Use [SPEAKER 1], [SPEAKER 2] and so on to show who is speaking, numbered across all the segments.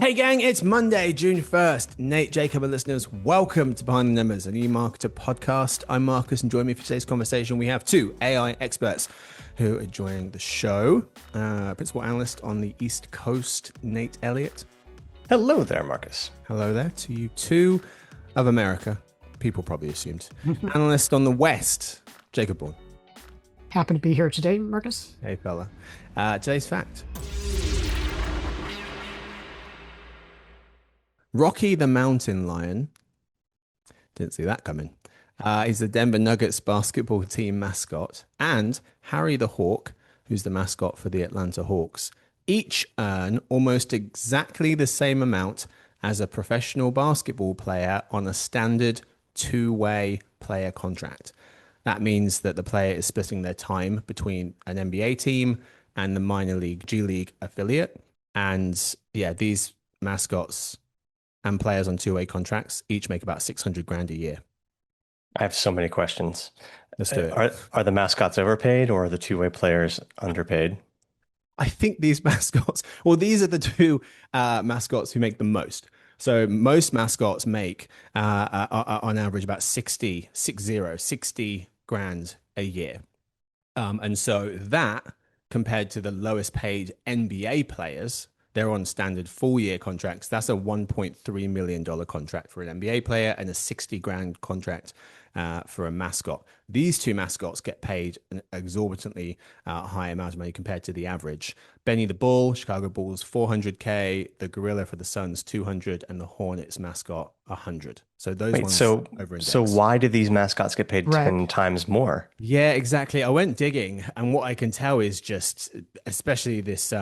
[SPEAKER 1] Hey gang, it's Monday, June 1st. Nate, Jacob, and listeners, welcome to Behind the Numbers, an eMarketer podcast. I'm Marcus, and join me for today's conversation. We have two AI experts who are joining the show. Principal analyst on the East Coast, Nate Elliott.
[SPEAKER 2] Hello there, Marcus.
[SPEAKER 1] Hello there to you two of America. People probably assumed. Analyst on the West, Jacob Bourne.
[SPEAKER 3] Happen to be here today, Marcus.
[SPEAKER 1] Hey fella. Today's fact. Rocky the Mountain Lion, didn't see that coming, is the Denver Nuggets basketball team mascot, and Harry the Hawk, who's the mascot for the Atlanta Hawks, each earn almost exactly the same amount as a professional basketball player on a standard two-way player contract. That means that the player is splitting their time between an NBA team and the minor league G League affiliate. And yeah, these mascots and players on two-way contracts each make about 600 grand a year.
[SPEAKER 2] I have so many questions.
[SPEAKER 1] Let's do it.
[SPEAKER 2] Are the mascots overpaid or are the two-way players underpaid?
[SPEAKER 1] I think these mascots, well, these are the two mascots who make the most. So most mascots make on average about 60 grand a year. And so that compared to the lowest paid NBA players, they're on standard full-year contracts. That's a $1.3 million contract for an NBA player and a 60 grand contract for a mascot. These two mascots get paid an exorbitantly high amount of money compared to the average. Benny the Bull, Chicago Bulls, $400K. The Gorilla for the Suns, $200, and the Hornets mascot, $100. So those ones over.
[SPEAKER 2] So why do these mascots get paid 10 times more?
[SPEAKER 1] Yeah, exactly. I went digging, and what I can tell is just, especially this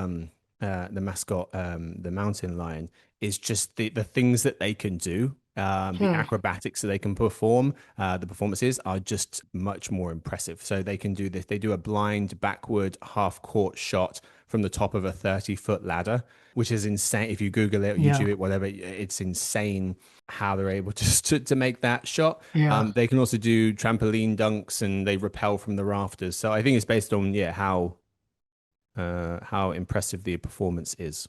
[SPEAKER 1] the mascot, the mountain lion, is just the things that they can do. The acrobatics that they can perform, the performances are just much more impressive. So they can do this. They do a blind backward half court shot from the top of a 30-foot ladder, which is insane. If you Google it, YouTube it, whatever, it's insane how they're able to make that shot.
[SPEAKER 3] Yeah.
[SPEAKER 1] They can also do trampoline dunks, and they rappel from the rafters. So I think it's based on how impressive the performance is.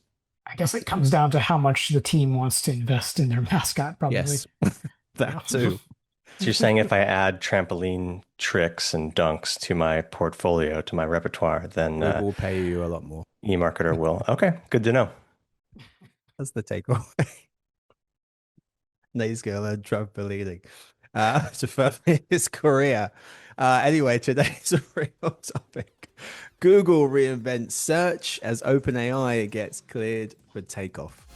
[SPEAKER 3] I guess it comes down to how much the team wants to invest in their mascot, probably.
[SPEAKER 1] Yes, that too.
[SPEAKER 2] So you're saying if I add trampoline tricks and dunks to my portfolio, to my repertoire, then
[SPEAKER 1] we'll pay you a lot more.
[SPEAKER 2] eMarketer will. Okay, good to know.
[SPEAKER 1] That's the takeoff. Nate's going to learn trampolining. So first is Korea. Anyway, today's a real topic. Google reinvents search as OpenAI gets cleared for takeoff.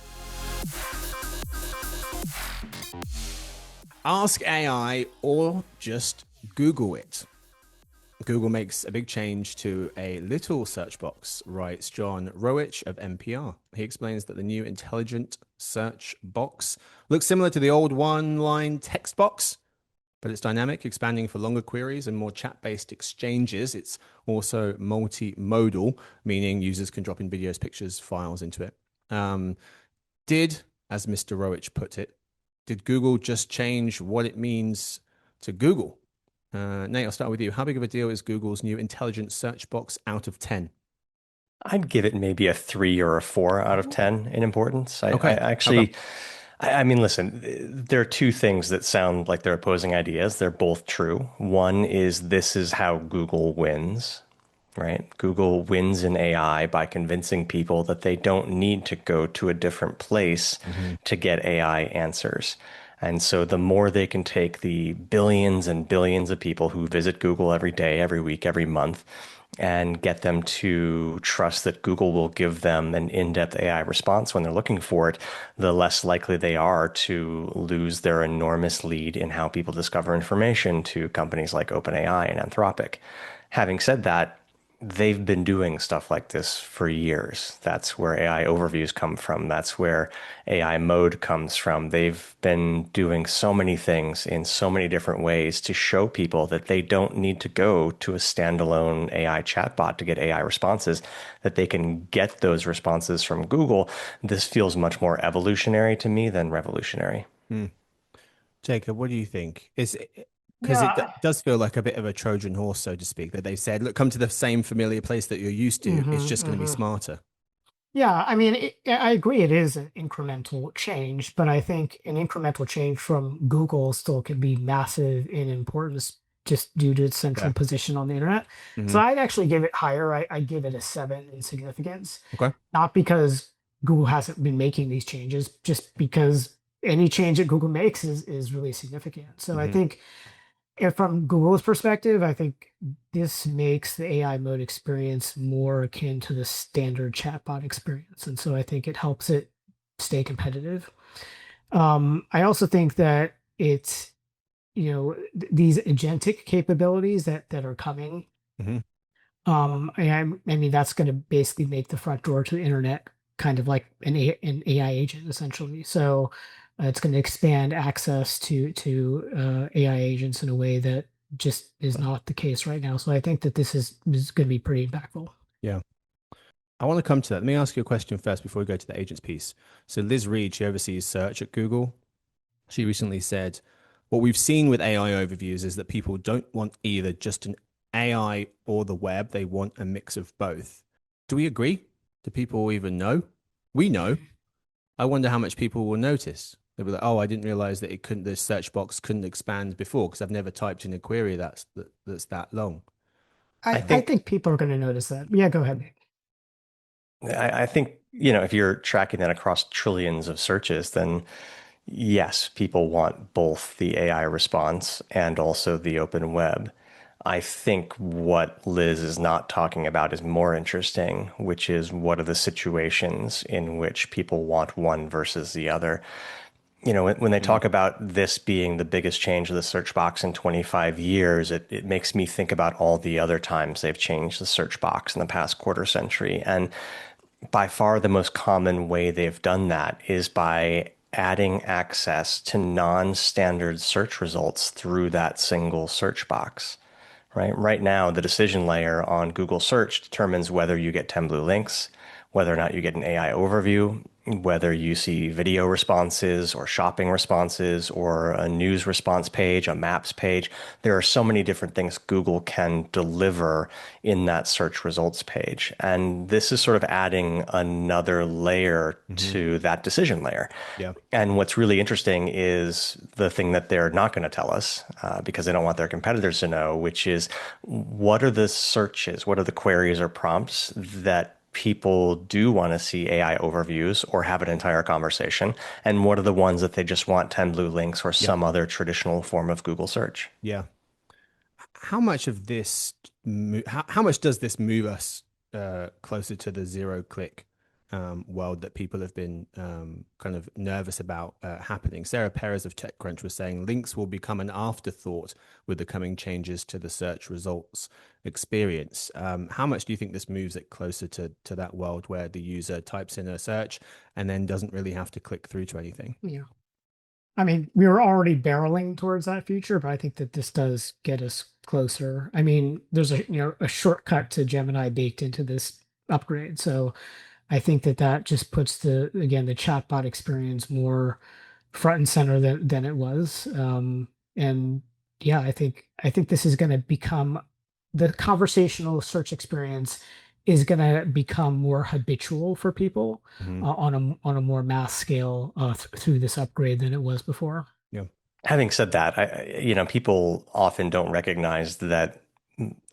[SPEAKER 1] Ask AI or just Google it. Google makes a big change to a little search box, writes John Rowich of NPR. He explains that the new intelligent search box looks similar to the old one-line text box, but it's dynamic, expanding for longer queries and more chat-based exchanges. It's also multimodal, meaning users can drop in videos, pictures, files into it. As Mr. Rowich put it, did Google just change what it means to Google? Nate, I'll start with you. How big of a deal is Google's new intelligent search box out of 10?
[SPEAKER 2] I'd give it maybe a 3 or a 4 out of 10 in importance. I mean, listen, there are two things that sound like they're opposing ideas. They're both true. One is this is how Google wins, right? Google wins in AI by convincing people that they don't need to go to a different place to get AI answers. And so the more they can take the billions and billions of people who visit Google every day, every week, every month, and get them to trust that Google will give them an in-depth AI response when they're looking for it, the less likely they are to lose their enormous lead in how people discover information to companies like OpenAI and Anthropic. Having said that, they've been doing stuff like this for years. That's where AI overviews come from. That's where AI mode comes from. They've been doing so many things in so many different ways to show people that they don't need to go to a standalone AI chatbot to get AI responses, that they can get those responses from Google. This feels much more evolutionary to me than revolutionary.
[SPEAKER 1] Jacob, what do you think? Because it does feel like a bit of a Trojan horse, so to speak, that they've said, look, come to the same familiar place that you're used to. It's just going to be smarter.
[SPEAKER 3] Yeah, I mean, I agree it is an incremental change, but I think an incremental change from Google still can be massive in importance just due to its
[SPEAKER 1] Yeah.
[SPEAKER 3] central position on the internet. So
[SPEAKER 1] Hmm.
[SPEAKER 3] I'd actually give it higher. I'd give it a 7 in significance,
[SPEAKER 1] Okay.
[SPEAKER 3] not because Google hasn't been making these changes, just because any change that Google makes is really significant. So I
[SPEAKER 1] Hmm.
[SPEAKER 3] think if from Google's perspective, I think this makes the AI mode experience more akin to the standard chatbot experience. And so I think it helps it stay competitive. I also think that it's, these agentic capabilities that are coming.
[SPEAKER 1] Hmm.
[SPEAKER 3] I mean, that's going to basically make the front door to the internet kind of like an AI agent essentially. So it's going to expand access to AI agents in a way that just is not the case right now. So I think that this is going to be pretty impactful.
[SPEAKER 1] Yeah. I want to come to that. Let me ask you a question first before we go to the agents piece. So Liz Reed, she oversees search at Google. She recently said, what we've seen with AI overviews is that people don't want either just an AI or the web. They want a mix of both. Do we agree? Do people even know? We know. I wonder how much people will notice. They'll be like, oh, I didn't realize that it couldn't, the search box couldn't expand before because I've never typed in a query that's that long.
[SPEAKER 2] I
[SPEAKER 3] I
[SPEAKER 2] think
[SPEAKER 3] think people are going to notice that. Yeah, go ahead, Nick.
[SPEAKER 2] I think, if you're tracking that across trillions of searches, then yes, people want both the AI response and also the open web. I think what Liz is not talking about is more interesting, which is what are the situations in which people want one versus the other. When they
[SPEAKER 1] Mm,
[SPEAKER 2] talk about this being the biggest change of the search box in 25 years, it makes me think about all the other times they've changed the search box in the past quarter century. And by far the most common way they've done that is by adding access to non-standard search results through that single search box. Right now, the decision layer on Google search determines whether you get 10 blue links, whether or not you get an AI overview, whether you see video responses or shopping responses or a news response page, a maps page. There are so many different things Google can deliver in that search results page. And this is sort of adding another layer
[SPEAKER 1] mm-hmm.
[SPEAKER 2] to that decision layer.
[SPEAKER 1] Yeah.
[SPEAKER 2] And what's really interesting is the thing that they're not going to tell us because they don't want their competitors to know, which is what are the searches, what are the queries or prompts that people do want to see AI overviews or have an entire conversation, and what are the ones that they just want 10 blue links or
[SPEAKER 1] Yep.
[SPEAKER 2] some other traditional form of Google search.
[SPEAKER 1] Yeah. How much of this, how much does this move us closer to the zero click world that people have been kind of nervous about happening? Sarah Perez of TechCrunch was saying links will become an afterthought with the coming changes to the search results experience. How much do you think this moves it closer to that world where the user types in a search and then doesn't really have to click through to anything?
[SPEAKER 3] Yeah. I mean, we were already barreling towards that future, but I think that this does get us closer. I mean, there's a shortcut to Gemini baked into this upgrade. So I think that that just puts the chatbot experience more front and center than it was. And yeah, I think this is going to become the conversational search experience is going to become more habitual for people
[SPEAKER 1] Mm-hmm.
[SPEAKER 3] on a more mass scale through this upgrade than it was before.
[SPEAKER 1] Yeah.
[SPEAKER 2] Having said that, people often don't recognize that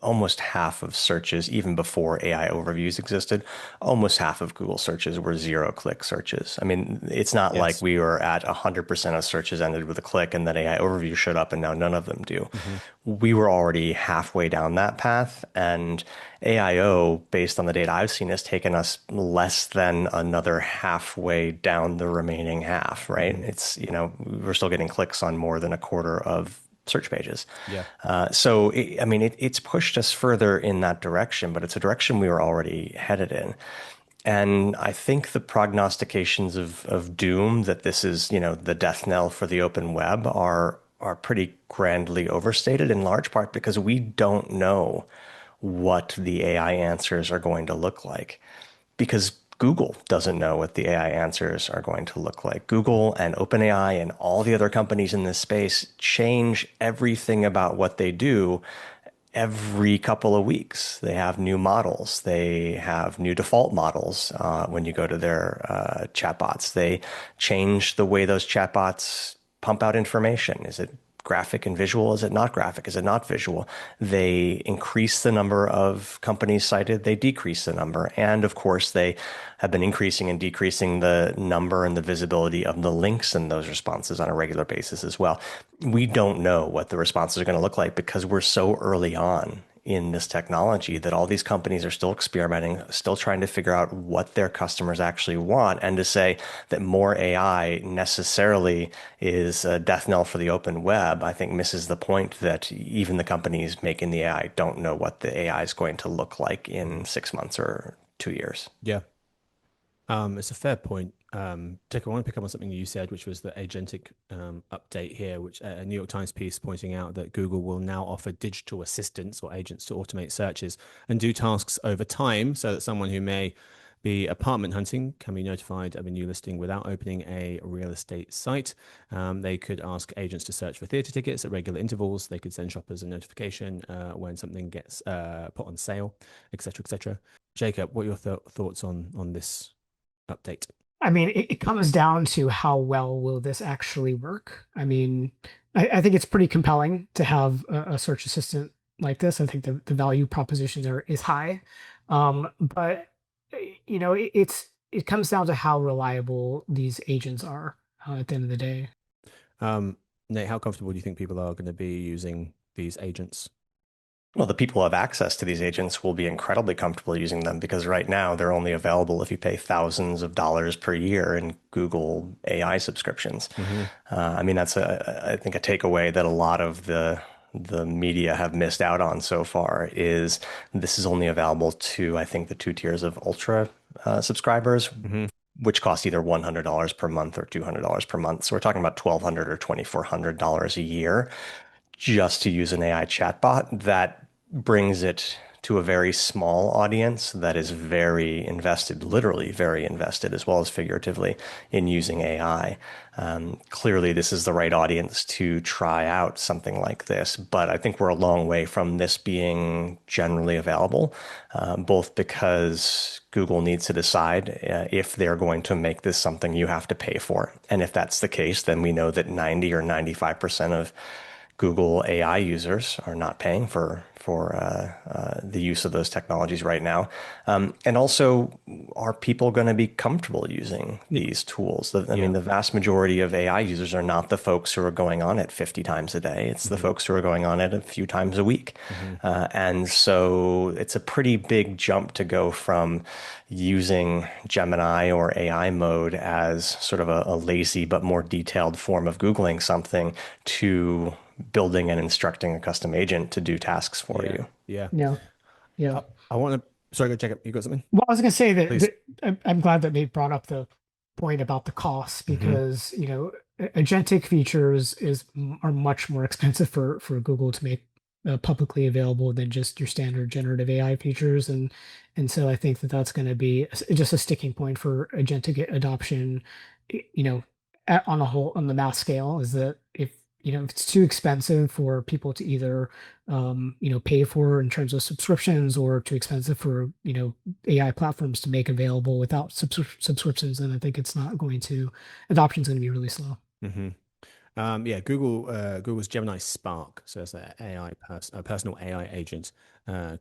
[SPEAKER 2] almost half of searches, even before AI overviews existed, almost half of Google searches were zero-click searches. I mean, it's not like
[SPEAKER 1] Yes.
[SPEAKER 2] we were at 100% of searches ended with a click and then AI overview showed up and now none of them do.
[SPEAKER 1] Mm-hmm.
[SPEAKER 2] We were already halfway down that path, and AIO, based on the data I've seen, has taken us less than another halfway down the remaining half, right?
[SPEAKER 1] Mm-hmm.
[SPEAKER 2] We're still getting clicks on more than a quarter of search pages.
[SPEAKER 1] Yeah.
[SPEAKER 2] It's pushed us further in that direction, but it's a direction we were already headed in. And I think the prognostications of doom that this is, the death knell for the open web are pretty grandly overstated in large part because we don't know what the AI answers are going to look like because Google doesn't know what the AI answers are going to look like. Google and OpenAI and all the other companies in this space change everything about what they do every couple of weeks. They have new models. They have new default models when you go to their chatbots. They change the way those chatbots pump out information. Is it graphic and visual? Is it not graphic? Is it not visual? They increase the number of companies cited. They decrease the number. And of course, they have been increasing and decreasing the number and the visibility of the links in those responses on a regular basis as well. We don't know what the responses are going to look like because we're so early on in this technology that all these companies are still experimenting, still trying to figure out what their customers actually want. And to say that more AI necessarily is a death knell for the open web, I think misses the point that even the companies making the AI don't know what the AI is going to look like in 6 months or 2 years.
[SPEAKER 1] Yeah. It's a fair point. Dick, I want to pick up on something you said, which was the agentic update here, which a New York Times piece pointing out that Google will now offer digital assistants or agents to automate searches and do tasks over time so that someone who may be apartment hunting can be notified of a new listing without opening a real estate site. They could ask agents to search for theater tickets at regular intervals. They could send shoppers a notification when something gets put on sale, etc., etc. Jacob, what are your thoughts on this update?
[SPEAKER 3] I mean, it comes down to how well will this actually work. I mean, I think it's pretty compelling to have a search assistant like this. I think the value proposition there is high, but it comes down to how reliable these agents are at the end of the day.
[SPEAKER 1] Um, Nate, how comfortable do you think people are going to be using these agents?
[SPEAKER 2] Well, the people who have access to these agents will be incredibly comfortable using them because right now they're only available if you pay thousands of dollars per year in Google AI subscriptions.
[SPEAKER 1] Mm-hmm.
[SPEAKER 2] I mean, that's I think a takeaway that a lot of the media have missed out on so far is this is only available to, I think, the 2 tiers of Ultra subscribers,
[SPEAKER 1] Mm-hmm.
[SPEAKER 2] which cost either $100 per month or $200 per month. So we're talking about $1,200 or $2,400 a year just to use an AI chatbot. That brings it to a very small audience that is very invested, literally very invested, as well as figuratively, in using AI. Clearly, this is the right audience to try out something like this, but I think we're a long way from this being generally available, both because Google needs to decide if they're going to make this something you have to pay for. And if that's the case, then we know that 90 or 95% of Google AI users are not paying for the use of those technologies right now. And also, are people going to be comfortable using these tools? I mean, the vast majority of AI users are not the folks who are going on it 50 times a day. It's the folks who are going on it a few times a week. And so it's a pretty big jump to go from using Gemini or AI mode as sort of a lazy but more detailed form of Googling something to building and instructing a custom agent to do tasks for you.
[SPEAKER 1] Yeah.
[SPEAKER 3] Yeah, yeah.
[SPEAKER 1] I want to, sorry, go check it. You got something?
[SPEAKER 3] Well, I was going to say that,
[SPEAKER 1] Please.
[SPEAKER 3] I'm glad that they brought up the point about the cost
[SPEAKER 1] Mm-hmm.
[SPEAKER 3] because agentic features are much more expensive for Google to make publicly available than just your standard generative AI features, and so I think that that's going to be just a sticking point for agentic adoption. You know, on a whole on the mass scale is that if it's too expensive for people to either pay for in terms of subscriptions or too expensive for AI platforms to make available without subscriptions, then I think it's not going to adoption is going to be really slow.
[SPEAKER 1] Mm-hmm. Yeah, Google's Gemini Spark, so it's a personal AI agent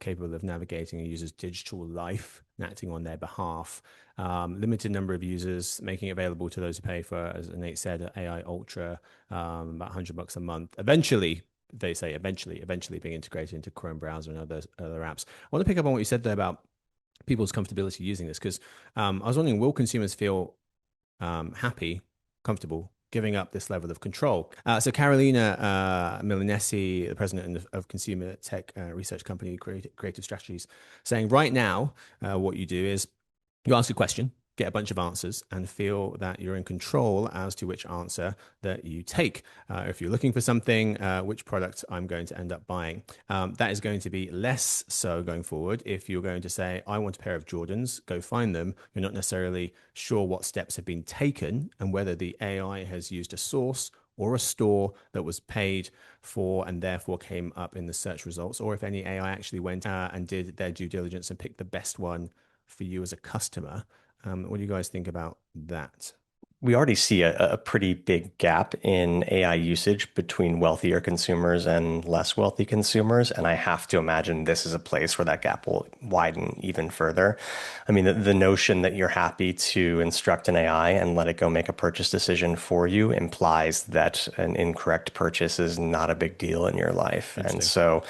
[SPEAKER 1] capable of navigating a user's digital life and acting on their behalf. Limited number of users, making it available to those who pay for, as Nate said, AI Ultra, about $100 a month. Eventually, they say eventually being integrated into Chrome browser and other apps. I want to pick up on what you said there about people's comfortability using this because I was wondering, will consumers feel happy, comfortable giving up this level of control? So Carolina Milanesi, the president of consumer tech research company Creative Strategies, saying right now, what you do is you ask a question, get a bunch of answers, and feel that you're in control as to which answer that you take. If you're looking for something, which product I'm going to end up buying. That is going to be less so going forward. If you're going to say, I want a pair of Jordans, go find them. You're not necessarily sure what steps have been taken and whether the AI has used a source or a store that was paid for and therefore came up in the search results, or if any AI actually went and did their due diligence and picked the best one for you as a customer. What do you guys think about that?
[SPEAKER 2] We already see a pretty big gap in AI usage between wealthier consumers and less wealthy consumers. And I have to imagine this is a place where that gap will widen even further. I mean, the notion that you're happy to instruct an AI and let it go make a purchase decision for you implies that an incorrect purchase is not a big deal in your life. And so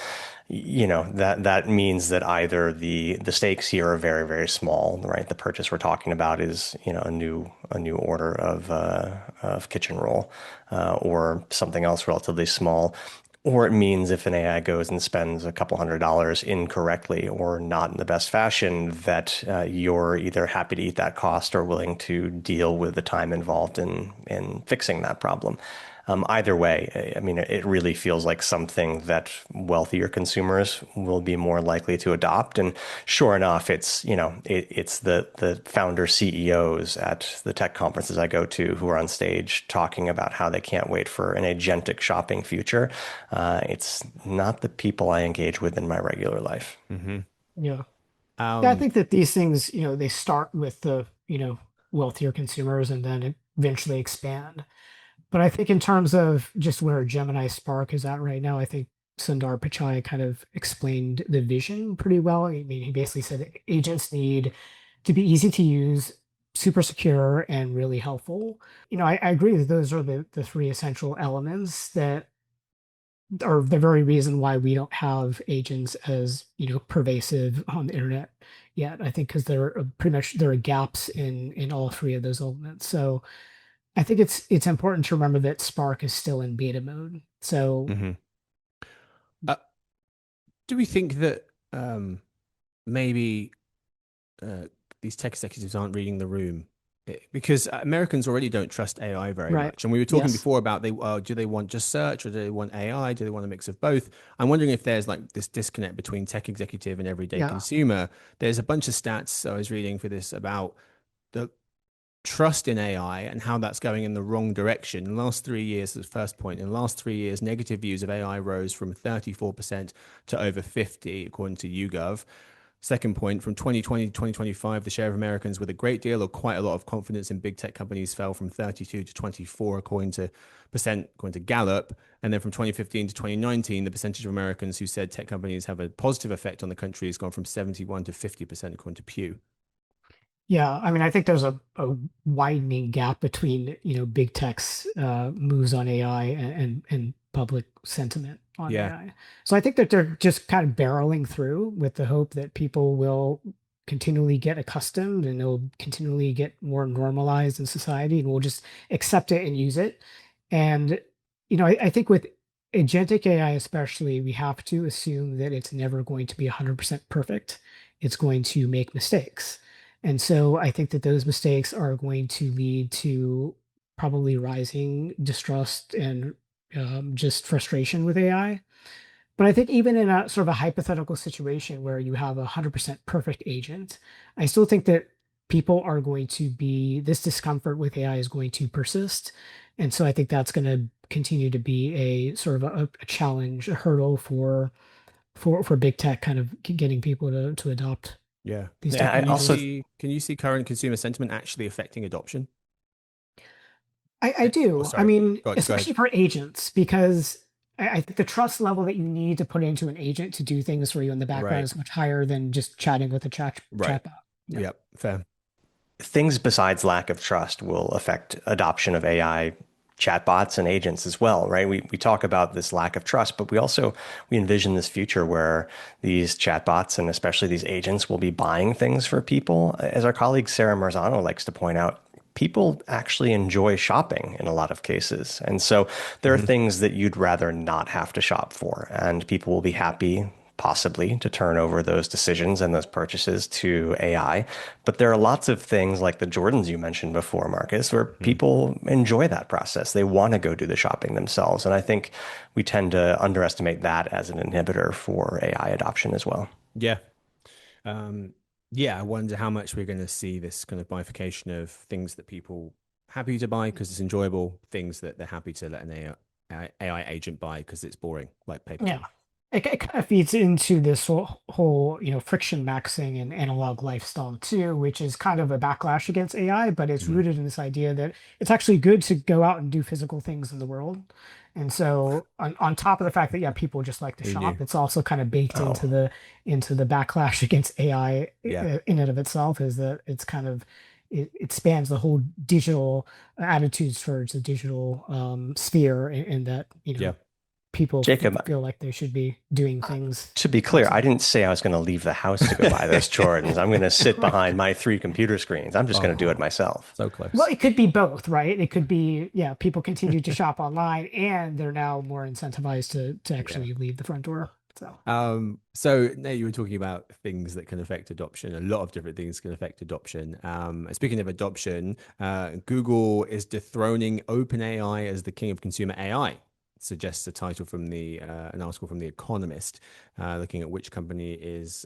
[SPEAKER 2] that means that either the stakes here are very, very small, right? The purchase we're talking about is a new order of kitchen roll, or something else relatively small. Or it means if an AI goes and spends a couple $100 incorrectly or not in the best fashion, that you're either happy to eat that cost or willing to deal with the time involved in fixing that problem. Either way, I mean, it really feels like something that wealthier consumers will be more likely to adopt. And sure enough, it's the founder CEOs at the tech conferences I go to who are on stage talking about how they can't wait for an agentic shopping future. It's not the people I engage with in my regular life.
[SPEAKER 1] Mm-hmm.
[SPEAKER 3] Yeah. Yeah, I think that these things, they start with the, wealthier consumers and then eventually expand. But I think in terms of just where Gemini Spark is at right now, I think Sundar Pichai kind of explained the vision pretty well. I mean, he basically said agents need to be easy to use, super secure, and really helpful. I agree that those are the three essential elements that are the very reason why we don't have agents as, pervasive on the internet yet. I think because there are gaps in all three of those elements. So I think it's important to remember that Spark is still in beta mode. So
[SPEAKER 1] Mm-hmm. Do we think that maybe these tech executives aren't reading the room? Because Americans already don't trust AI very
[SPEAKER 3] right.
[SPEAKER 1] much. And we were talking
[SPEAKER 3] Yes.
[SPEAKER 1] before about do they want just search or do they want AI? Do they want a mix of both? I'm wondering if there's like this disconnect between tech executive and everyday
[SPEAKER 3] Yeah.
[SPEAKER 1] consumer. There's a bunch of stats I was reading for this about the trust in AI and how that's going in the wrong direction. In the last 3 years, the first point, in the last 3 years, negative views of AI rose from 34% to over 50, according to YouGov. Second point, from 2020 to 2025, the share of Americans with a great deal or quite a lot of confidence in big tech companies fell from 32 to 24, according to Gallup. And then from 2015 to 2019, the percentage of Americans who said tech companies have a positive effect on the country has gone from 71 to 50%, according to Pew.
[SPEAKER 3] Yeah. I mean, I think there's a widening gap between, big tech's moves on AI and public sentiment on
[SPEAKER 1] Yeah.
[SPEAKER 3] AI. So I think that they're just kind of barreling through with the hope that people will continually get accustomed and they'll continually get more normalized in society and we'll just accept it and use it. And, I think with agentic AI especially, we have to assume that it's never going to be 100% perfect. It's going to make mistakes. And so I think that those mistakes are going to lead to probably rising distrust and just frustration with AI. But I think even in a sort of a hypothetical situation where you have a 100% perfect agent, I still think that people are going to be, this discomfort with AI is going to persist. And so I think that's going to continue to be a sort of a challenge, a hurdle for big tech kind of getting people to adopt
[SPEAKER 1] Yeah.
[SPEAKER 3] these
[SPEAKER 2] Yeah, I
[SPEAKER 3] technologies.
[SPEAKER 2] also
[SPEAKER 1] Can you see current consumer sentiment actually affecting adoption?
[SPEAKER 3] I
[SPEAKER 1] Oh,
[SPEAKER 3] do. I
[SPEAKER 1] sorry.
[SPEAKER 3] mean,
[SPEAKER 1] Go ahead.
[SPEAKER 3] especially for agents, because I think the trust level that you need to put into an agent to do things for you in the background
[SPEAKER 1] Right.
[SPEAKER 3] is much higher than just chatting with a
[SPEAKER 1] Right.
[SPEAKER 3] chatbot. Yeah.
[SPEAKER 1] Yep. Fair.
[SPEAKER 2] things besides lack of trust will affect adoption of AI chatbots and agents as well, right? We talk about this lack of trust, but we envision this future where these chatbots and especially these agents will be buying things for people. As our colleague Sarah Marzano likes to point out, people actually enjoy shopping in a lot of cases. And so there are
[SPEAKER 1] Mm-hmm.
[SPEAKER 2] things that you'd rather not have to shop for, and people will be happy possibly to turn over those decisions and those purchases to AI. But there are lots of things like the Jordans you mentioned before, Marcus, where
[SPEAKER 1] Mm-hmm.
[SPEAKER 2] people enjoy that process. They want to go do the shopping themselves. And I think we tend to underestimate that as an inhibitor for AI adoption as well.
[SPEAKER 1] Yeah. Um, yeah, I wonder how much we're going to see this kind of bifurcation of things that people happy to buy because it's enjoyable, things that they're happy to let an AI agent buy because it's boring, like paper.
[SPEAKER 3] Yeah. It kind of feeds into this whole, friction maxing and analog lifestyle too, which is kind of a backlash against AI, but it's
[SPEAKER 1] Mhm.
[SPEAKER 3] rooted in this idea that it's actually good to go out and do physical things in the world. And so on top of the fact that yeah, people just like to
[SPEAKER 1] Who knew?
[SPEAKER 3] shop, it's also kind of baked
[SPEAKER 2] Oh,
[SPEAKER 3] into the backlash against AI
[SPEAKER 1] Yeah.
[SPEAKER 3] in and of itself is that it's kind of it spans the whole digital attitudes towards the digital sphere and that,
[SPEAKER 1] Yeah.
[SPEAKER 3] people
[SPEAKER 2] Jacob,
[SPEAKER 3] feel like they should be doing things
[SPEAKER 2] to be clear, I
[SPEAKER 3] outside.
[SPEAKER 2] didn't say I was going to leave the house to go buy those Jordans. I'm going to sit behind my 3 computer screens. I'm just going to do it
[SPEAKER 1] Oh,
[SPEAKER 2] myself.
[SPEAKER 1] so
[SPEAKER 3] Well,
[SPEAKER 1] close.
[SPEAKER 3] it could be both, right? It could be, yeah, people continue to shop online and they're now more incentivized to
[SPEAKER 1] Yeah.
[SPEAKER 3] actually leave the front door. So,
[SPEAKER 1] So now you were talking about things that can affect adoption. A lot of different things can affect adoption. Speaking of adoption, Google is dethroning OpenAI as the king of consumer AI. Suggests a title from an article from The Economist, looking at which company is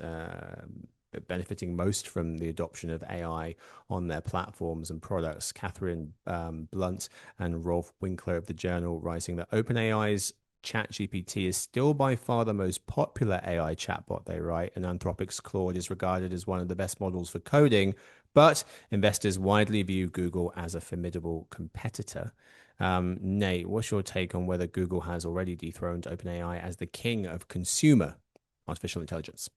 [SPEAKER 1] benefiting most from the adoption of AI on their platforms and products. Catherine Blunt and Rolf Winkler of the Journal writing that OpenAI's ChatGPT is still by far the most popular AI chatbot, they write, and Anthropic's Claude is regarded as one of the best models for coding, but investors widely view Google as a formidable competitor. Nate, what's your take on whether Google has already dethroned OpenAI as the king of consumer artificial intelligence?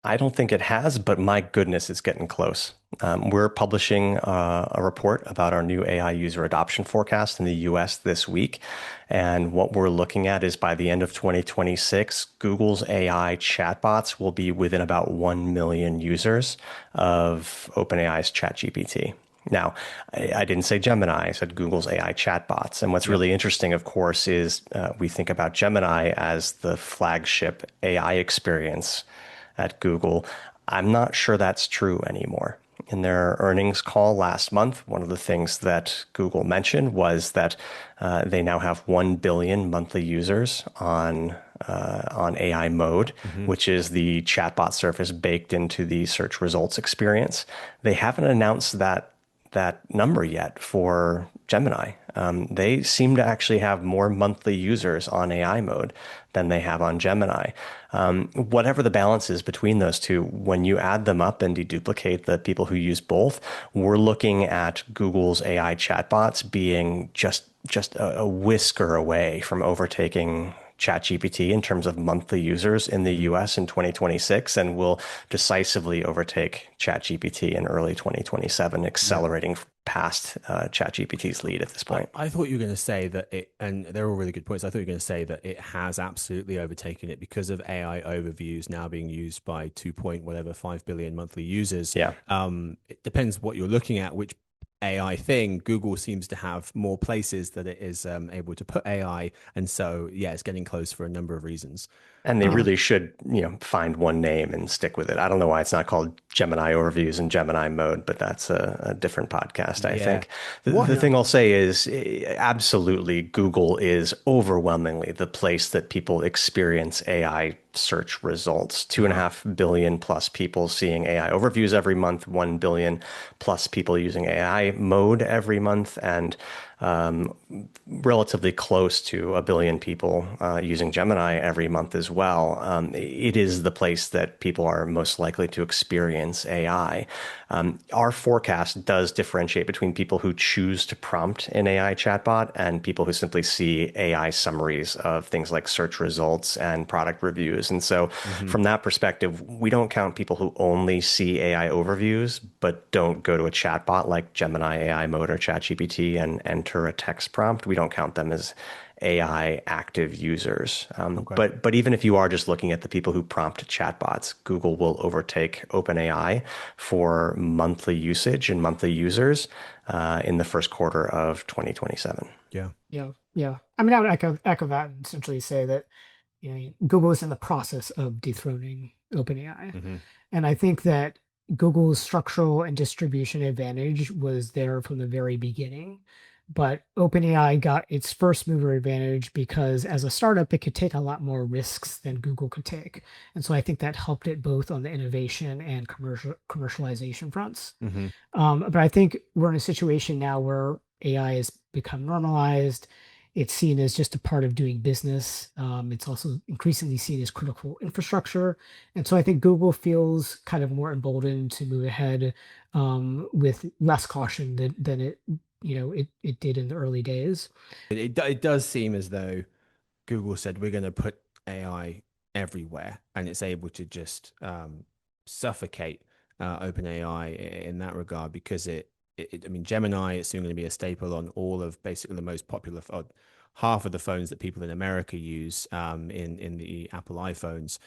[SPEAKER 2] I don't think it has, but my goodness, it's getting close. We're publishing a report about our new AI user adoption forecast in the US this week. And what we're looking at is by the end of 2026, Google's AI chatbots will be within about 1 million users of OpenAI's ChatGPT. Now, I didn't say Gemini, I said Google's AI chatbots. And what's
[SPEAKER 1] Yep.
[SPEAKER 2] really interesting, of course, is we think about Gemini as the flagship AI experience at Google. I'm not sure that's true anymore. In their earnings call last month, one of the things that Google mentioned was that they now have 1 billion monthly users on AI mode,
[SPEAKER 1] Mm-hmm.
[SPEAKER 2] which is the chatbot surface baked into the search results experience. They haven't announced that number yet for Gemini. They seem to actually have more monthly users on AI mode than they have on Gemini. Whatever the balance is between those two, when you add them up and deduplicate the people who use both, we're looking at Google's AI chatbots being just a whisker away from overtaking ChatGPT in terms of monthly users in the US in 2026 and will decisively overtake ChatGPT in early 2027,
[SPEAKER 1] Yeah.
[SPEAKER 2] accelerating past ChatGPT's lead at this point.
[SPEAKER 1] I thought you were going to say that and they're all really good points. I thought you were going to say that it has absolutely overtaken it because of AI overviews now being used by 2 point whatever 5 billion monthly users.
[SPEAKER 2] Yeah.
[SPEAKER 1] It depends what you're looking at, which AI thing. Google seems to have more places that it is able to put AI, and so yeah, it's getting close for a number of reasons.
[SPEAKER 2] And they
[SPEAKER 3] yeah,
[SPEAKER 2] really should, find one name and stick with it. I don't know why it's not called Gemini Overviews and Gemini Mode, but that's a different podcast, I
[SPEAKER 1] Yeah.
[SPEAKER 2] think. The
[SPEAKER 1] What?
[SPEAKER 3] yeah,
[SPEAKER 2] thing I'll say is absolutely Google is overwhelmingly the place that people experience AI search results. Two and a
[SPEAKER 1] Uh-huh.
[SPEAKER 2] half billion plus people seeing AI overviews every month, 1 billion plus people using AI mode every month, and relatively close to 1 billion people using Gemini every month as well. It is the place that people are most likely to experience AI. Our forecast does differentiate between people who choose to prompt an AI chatbot and people who simply see AI summaries of things like search results and product reviews. And so,
[SPEAKER 1] Hmm.
[SPEAKER 2] from that perspective, we don't count people who only see AI overviews but don't go to a chatbot like Gemini AI Mode or ChatGPT and enter a text prompt. We don't count them as AI active users.
[SPEAKER 1] Okay.
[SPEAKER 2] But even if you are just looking at the people who prompt chatbots, Google will overtake OpenAI for monthly usage and monthly users in the first quarter of 2027.
[SPEAKER 1] Yeah.
[SPEAKER 3] yeah, yeah. I mean, I would echo that and essentially say that Google is in the process of dethroning OpenAI.
[SPEAKER 1] Hmm.
[SPEAKER 3] And I think that Google's structural and distribution advantage was there from the very beginning. But OpenAI got its first mover advantage because as a startup, it could take a lot more risks than Google could take. And so I think that helped it both on the innovation and commercialization fronts.
[SPEAKER 1] Hmm.
[SPEAKER 3] But I think we're in a situation now where AI has become normalized. It's seen as just a part of doing business. It's also increasingly seen as critical infrastructure. And so I think Google feels kind of more emboldened to move ahead with less caution than it did in the early days.
[SPEAKER 1] It does seem as though Google said we're going to put AI everywhere, and it's able to just suffocate OpenAI in that regard because I mean, Gemini is soon going to be a staple on all of basically the most popular, half of the phones that people in America use in the Apple iPhones.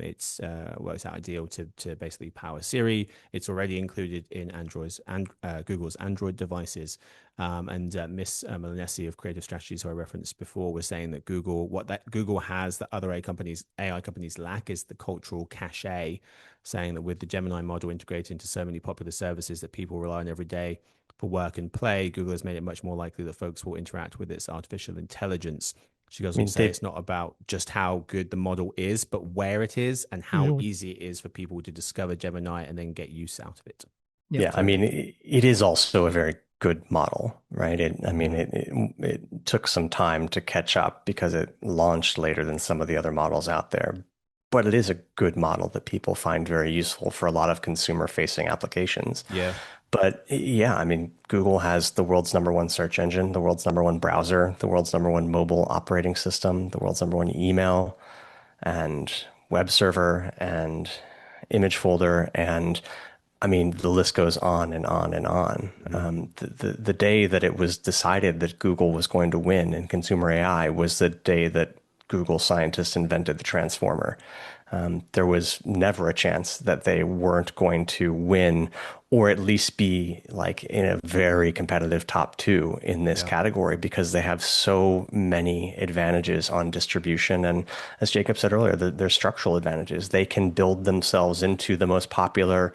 [SPEAKER 1] It's works out ideal to basically power Siri. It's already included in Android's and Google's Android devices. And Miss Milanesi of Creative Strategies, who I referenced before, was saying that Google has that other AI companies lack is the cultural cachet, saying that with the Gemini model integrated into so many popular services that people rely on every day for work and play, Google has made it much more likely that folks will interact with its artificial intelligence. She goes
[SPEAKER 2] I
[SPEAKER 1] on
[SPEAKER 2] mean,
[SPEAKER 1] to say it's not about just how good the model is, but where it is and how easy it is for people to discover Gemini and then get use out of it.
[SPEAKER 2] Yeah, I mean, it is also a very good model, right? It took some time to catch up because it launched later than some of the other models out there. But it is a good model that people find very useful for a lot of consumer-facing applications.
[SPEAKER 1] Yeah.
[SPEAKER 2] But yeah, I mean, Google has the world's #1 search engine, the world's #1 browser, the world's #1 mobile operating system, the world's #1 email and web server and image folder. And I mean, the list goes on and on and on. The day that it was decided that Google was going to win in consumer AI was the day that Google scientists invented the transformer. There was never a chance that they weren't going to win or at least be like in a very competitive top 2 in this category because they have so many advantages on distribution. And as Jacob said earlier, their structural advantages. They can build themselves into the most popular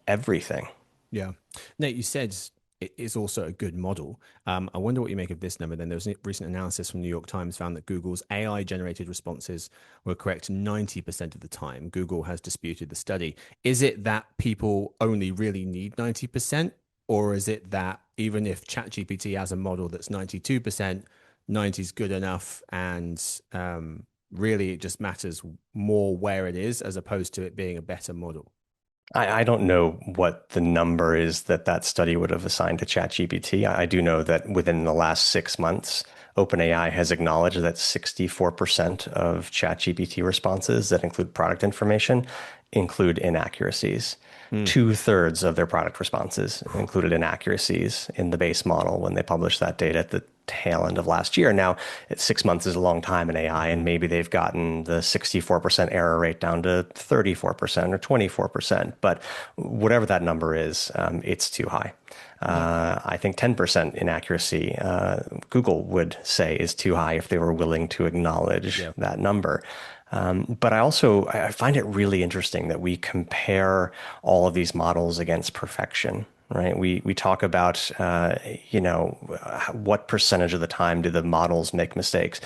[SPEAKER 2] everything.
[SPEAKER 1] Yeah. Nate, you said it is also a good model. I wonder what you make of this number. Then there was a recent analysis from New York Times found that Google's AI generated responses were correct 90% of the time. Google has disputed the study. Is it that people only really need 90%? Or is it that even if ChatGPT has a model that's 92%, 90 is good enough and really it just matters more where it is as opposed to it being a better model?
[SPEAKER 2] I don't know what the number is that study would have assigned to ChatGPT. I do know that within the last 6 months, OpenAI has acknowledged that 64% of ChatGPT responses that include product information include inaccuracies. 2/3 of their product responses included inaccuracies in the base model when they published that data at the tail end of last year. Now, 6 months is a long time in AI, and maybe they've gotten the 64% error rate down to 34% or 24%. But whatever that number is, it's too high. I think 10% inaccuracy, Google would say is too high if they were willing to acknowledge that number. But I find it really interesting that we compare all of these models against perfection, right? We talk about, what percentage of the time do the models make mistakes?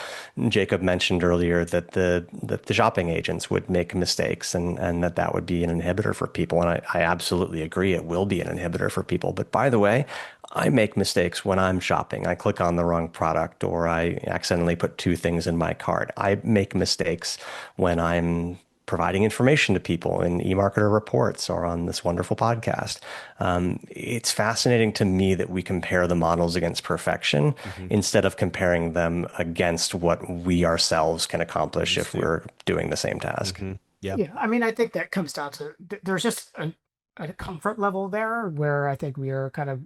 [SPEAKER 2] Jacob mentioned earlier that the shopping agents would make mistakes and that would be an inhibitor for people. And I absolutely agree. It will be an inhibitor for people. But by the way, I make mistakes when I'm shopping. I click on the wrong product or I accidentally put 2 things in my cart. I make mistakes when I'm providing information to people in eMarketer reports or on this wonderful podcast. It's fascinating to me that we compare the models against perfection instead of comparing them against what we ourselves can accomplish if we're doing the same task.
[SPEAKER 3] Yeah. I mean, I think that comes down to there's just a comfort level there where I think we are kind of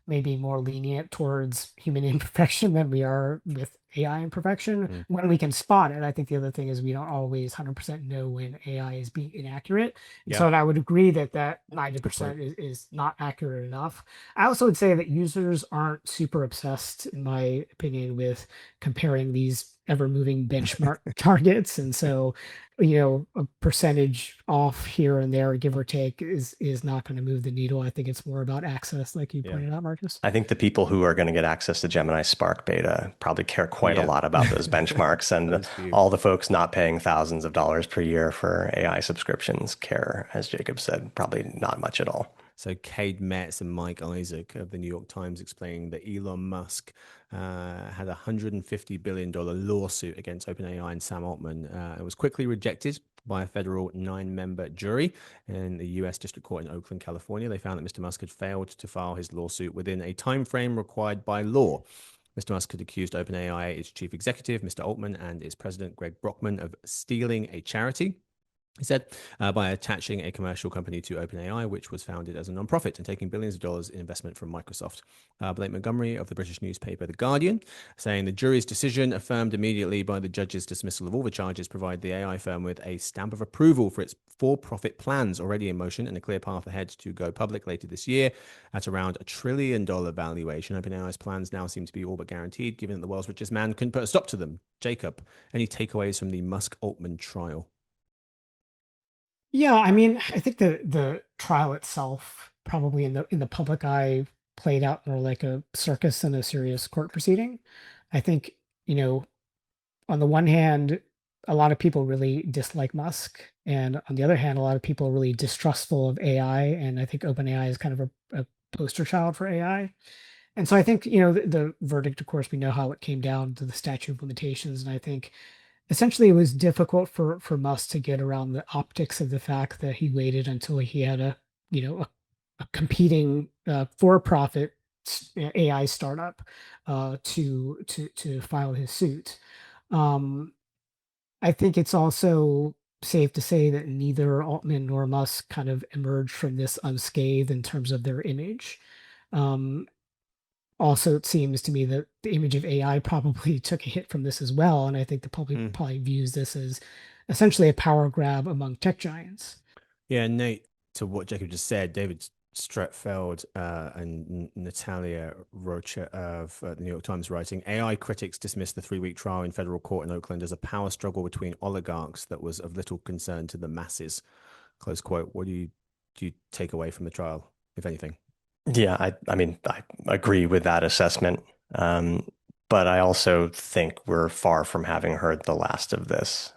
[SPEAKER 3] maybe more lenient towards human imperfection than we are with AI imperfection when we can spot it. I think the other thing is we don't always 100% know when AI is being inaccurate. And so I would agree that 90% is not accurate enough. I also would say that users aren't super obsessed, in my opinion, with comparing these ever-moving benchmark targets. And so, a percentage off here and there, give or take, is not going to move the needle. I think it's more about access, like you pointed out, Marcus.
[SPEAKER 2] I think the people who are going to get access to Gemini Spark beta probably care quite a lot about those benchmarks. And all the folks not paying thousands of dollars per year for AI subscriptions care, as Jacob said, probably not much at all.
[SPEAKER 1] So Cade Metz and Mike Isaac of the New York Times explaining that Elon Musk had a $150 billion lawsuit against OpenAI and Sam Altman. It was quickly rejected by a federal 9-member jury in the U.S. District Court in Oakland, California. They found that Mr. Musk had failed to file his lawsuit within a time frame required by law. Mr. Musk had accused OpenAI, its chief executive, Mr. Altman, and its president, Greg Brockman, of stealing a charity. He said, by attaching a commercial company to OpenAI, which was founded as a nonprofit and taking billions of dollars in investment from Microsoft. Blake Montgomery of the British newspaper The Guardian, saying the jury's decision, affirmed immediately by the judge's dismissal of all the charges, provided the AI firm with a stamp of approval for its for-profit plans already in motion and a clear path ahead to go public later this year at around $1 trillion valuation. OpenAI's plans now seem to be all but guaranteed, given that the world's richest man couldn't put a stop to them. Jacob, any takeaways from the Musk-Altman trial?
[SPEAKER 3] Yeah, I mean, I think the trial itself probably in the public eye played out more like a circus than a serious court proceeding. I think, on the one hand, a lot of people really dislike Musk, and on the other hand, a lot of people are really distrustful of AI, and I think OpenAI is kind of a poster child for AI. And so I think, the verdict, of course, we know how it came down to the statute of limitations, and I think essentially it was difficult for Musk to get around the optics of the fact that he waited until he had a competing for-profit AI startup to file his suit. I think it's also safe to say that neither Altman nor Musk kind of emerged from this unscathed in terms of their image. Also, it seems to me that the image of AI probably took a hit from this as well, and I think the public probably views this as essentially a power grab among tech giants.
[SPEAKER 1] Yeah, Nate, to what Jacob just said, David Stretfeld and Natalia Rocha of the New York Times writing, AI critics dismissed the 3-week trial in federal court in Oakland as a power struggle between oligarchs that was of little concern to the masses. Close quote. What do you take away from the trial, if anything?
[SPEAKER 2] Yeah, I mean, I agree with that assessment. But I also think we're far from having heard the last of this.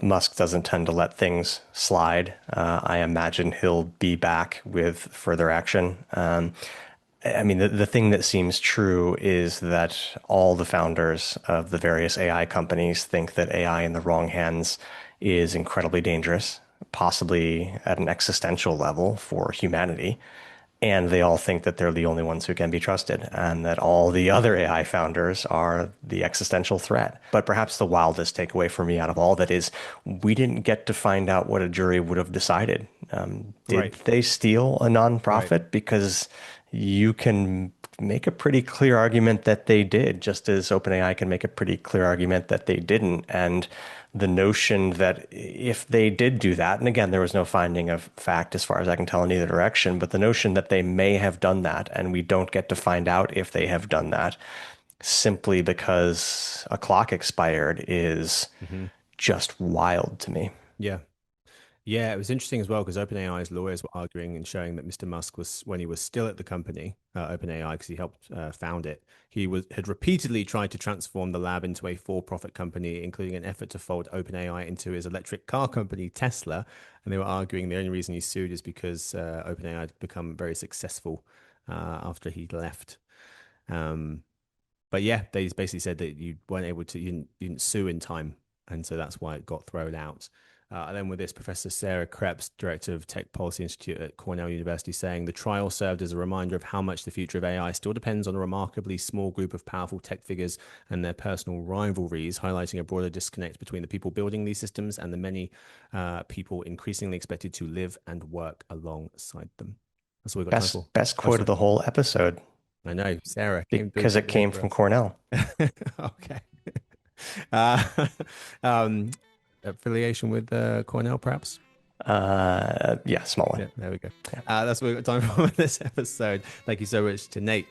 [SPEAKER 2] Musk doesn't tend to let things slide. I imagine he'll be back with further action. I mean, the thing that seems true is that all the founders of the various AI companies think that AI in the wrong hands is incredibly dangerous, possibly at an existential level for humanity. And they all think that they're the only ones who can be trusted, and that all the other AI founders are the existential threat. But perhaps the wildest takeaway for me out of all that is we didn't get to find out what a jury would have decided. Did they steal a nonprofit? Right. Because you can make a pretty clear argument that they did, just as OpenAI can make a pretty clear argument that they didn't. And the notion that if they did do that, and again, there was no finding of fact as far as I can tell in either direction, but the notion that they may have done that and we don't get to find out if they have done that simply because a clock expired is just wild to me.
[SPEAKER 1] Yeah. Yeah, it was interesting as well because OpenAI's lawyers were arguing and showing that Mr. Musk was, when he was still at the company, OpenAI, because he helped found it, had repeatedly tried to transform the lab into a for-profit company, including an effort to fold OpenAI into his electric car company, Tesla. And they were arguing the only reason he sued is because OpenAI had become very successful after he left. But yeah, they basically said that you weren't able to, you didn't sue in time. And so that's why it got thrown out. And then with this, Professor Sarah Krebs, Director of Tech Policy Institute at Cornell University, saying the trial served as a reminder of how much the future of AI still depends on a remarkably small group of powerful tech figures and their personal rivalries, highlighting a broader disconnect between the people building these systems and the many people increasingly expected to live and work alongside them. That's what we got time for.
[SPEAKER 2] Best quote of the whole episode.
[SPEAKER 1] I know, Sarah.
[SPEAKER 2] Because it came from Cornell.
[SPEAKER 1] Okay. Affiliation with Cornell, perhaps?
[SPEAKER 2] Yeah, small one.
[SPEAKER 1] Yeah, there we go. That's what we've got time for this episode. Thank you so much to Nate.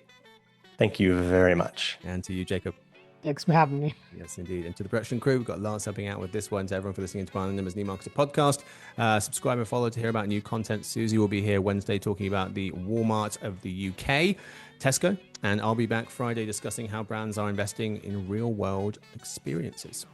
[SPEAKER 2] Thank you very much.
[SPEAKER 1] And to you, Jacob.
[SPEAKER 3] Thanks for having me.
[SPEAKER 1] Yes, indeed. And to the production crew, we've got Lance helping out with this one. To everyone for listening to Bourne & Numbers New Marketer podcast. Subscribe and follow to hear about new content. Susie will be here Wednesday talking about the Walmart of the UK, Tesco, and I'll be back Friday discussing how brands are investing in real-world experiences.